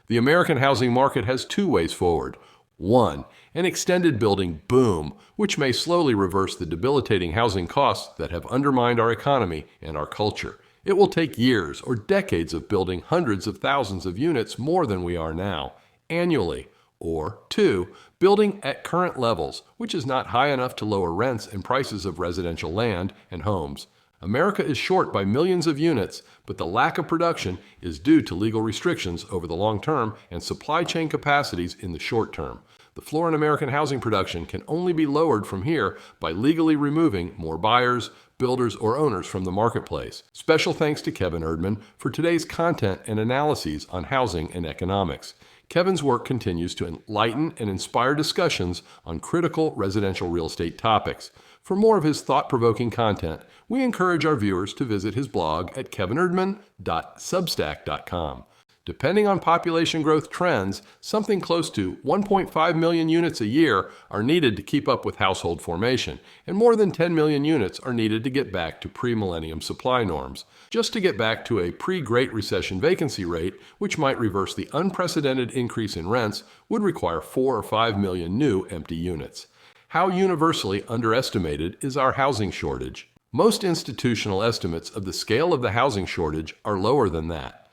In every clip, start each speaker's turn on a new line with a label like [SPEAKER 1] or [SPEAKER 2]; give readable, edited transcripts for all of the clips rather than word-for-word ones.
[SPEAKER 1] The American housing market has two ways forward. One, an extended building boom, which may slowly reverse the debilitating housing costs that have undermined our economy and our culture. It will take years or decades of building hundreds of thousands of units more than we are now, annually. Or two, building at current levels, which is not high enough to lower rents and prices of residential land and homes. America is short by millions of units, but the lack of production is due to legal restrictions over the long term and supply chain capacities in the short term. The floor in American housing production can only be lowered from here by legally removing more buyers, builders, or owners from the marketplace. Special thanks to Kevin Erdmann for today's content and analyses on housing and economics. Kevin's work continues to enlighten and inspire discussions on critical residential real estate topics. For more of his thought-provoking content, we encourage our viewers to visit his blog at kevinerdman.substack.com. Depending on population growth trends, something close to 1.5 million units a year are needed to keep up with household formation, and more than 10 million units are needed to get back to pre-millennium supply norms. Just to get back to a pre-Great Recession vacancy rate, which might reverse the unprecedented increase in rents, would require 4 or 5 million new empty units. How universally underestimated is our housing shortage? Most institutional estimates of the scale of the housing shortage are lower than that.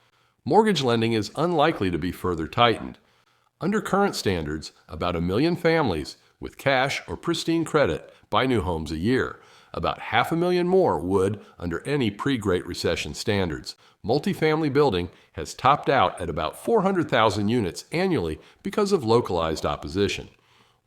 [SPEAKER 1] Mortgage lending is unlikely to be further tightened. Under current standards, about 1 million families with cash or pristine credit buy new homes a year. About 500,000 more would under any pre-Great Recession standards. Multifamily building has topped out at about 400,000 units annually because of localized opposition.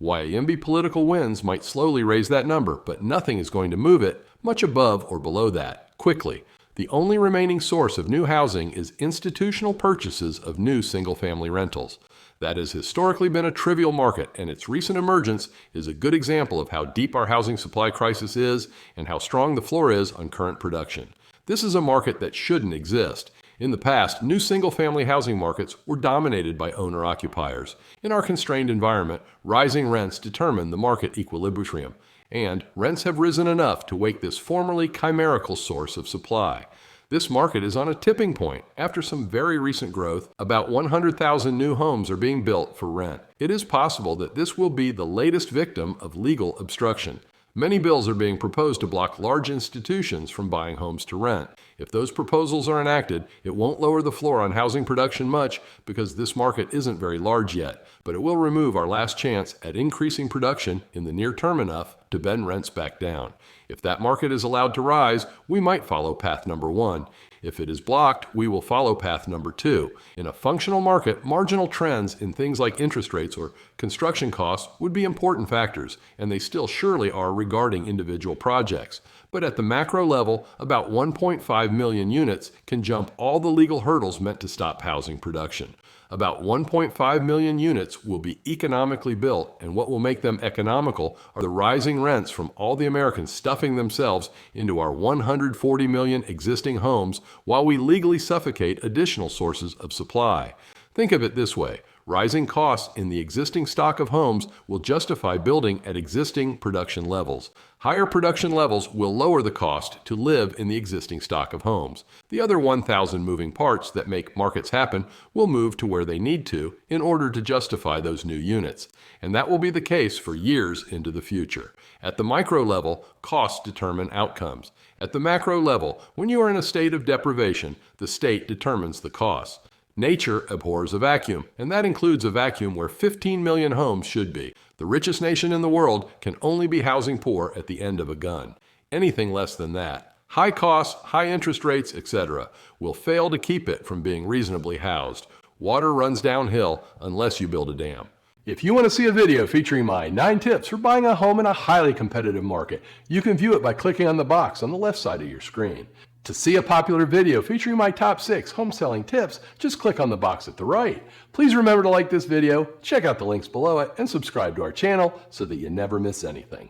[SPEAKER 1] YAMB political wins might slowly raise that number, but nothing is going to move it much above or below that quickly. The only remaining source of new housing is institutional purchases of new single-family rentals. That has historically been a trivial market, and its recent emergence is a good example of how deep our housing supply crisis is and how strong the floor is on current production. This is a market that shouldn't exist. In the past, new single-family housing markets were dominated by owner-occupiers. In our constrained environment, rising rents determine the market equilibrium, and rents have risen enough to wake this formerly chimerical source of supply. This market is on a tipping point. After some very recent growth, about 100,000 new homes are being built for rent. It is possible that this will be the latest victim of legal obstruction. Many bills are being proposed to block large institutions from buying homes to rent. If those proposals are enacted, it won't lower the floor on housing production much because this market isn't very large yet, but it will remove our last chance at increasing production in the near term enough to bend rents back down. If that market is allowed to rise, we might follow path number 1. If it is blocked, we will follow path number 2. In a functional market, marginal trends in things like interest rates or construction costs would be important factors, and they still surely are regarding individual projects. But at the macro level, about 1.5 million units can jump all the legal hurdles meant to stop housing production. About 1.5 million units will be economically built, and what will make them economical are the rising rents from all the Americans stuffing themselves into our 140 million existing homes while we legally suffocate additional sources of supply. Think of it this way. Rising costs in the existing stock of homes will justify building at existing production levels. Higher production levels will lower the cost to live in the existing stock of homes. The other 1,000 moving parts that make markets happen will move to where they need to in order to justify those new units. And that will be the case for years into the future. At the micro level, costs determine outcomes. At the macro level, when you are in a state of deprivation, the state determines the cost. Nature abhors a vacuum, and that includes a vacuum where 15 million homes should be. The richest nation in the world can only be housing poor at the end of a gun. Anything less than that, high costs, high interest rates, etc., will fail to keep it from being reasonably housed. Water runs downhill unless you build a dam. If you want to see a video featuring my 9 tips for buying a home in a highly competitive market, you can view it by clicking on the box on the left side of your screen. To see a popular video featuring my top 6 home selling tips, just click on the box at the right. Please remember to like this video, check out the links below it, and subscribe to our channel so that you never miss anything.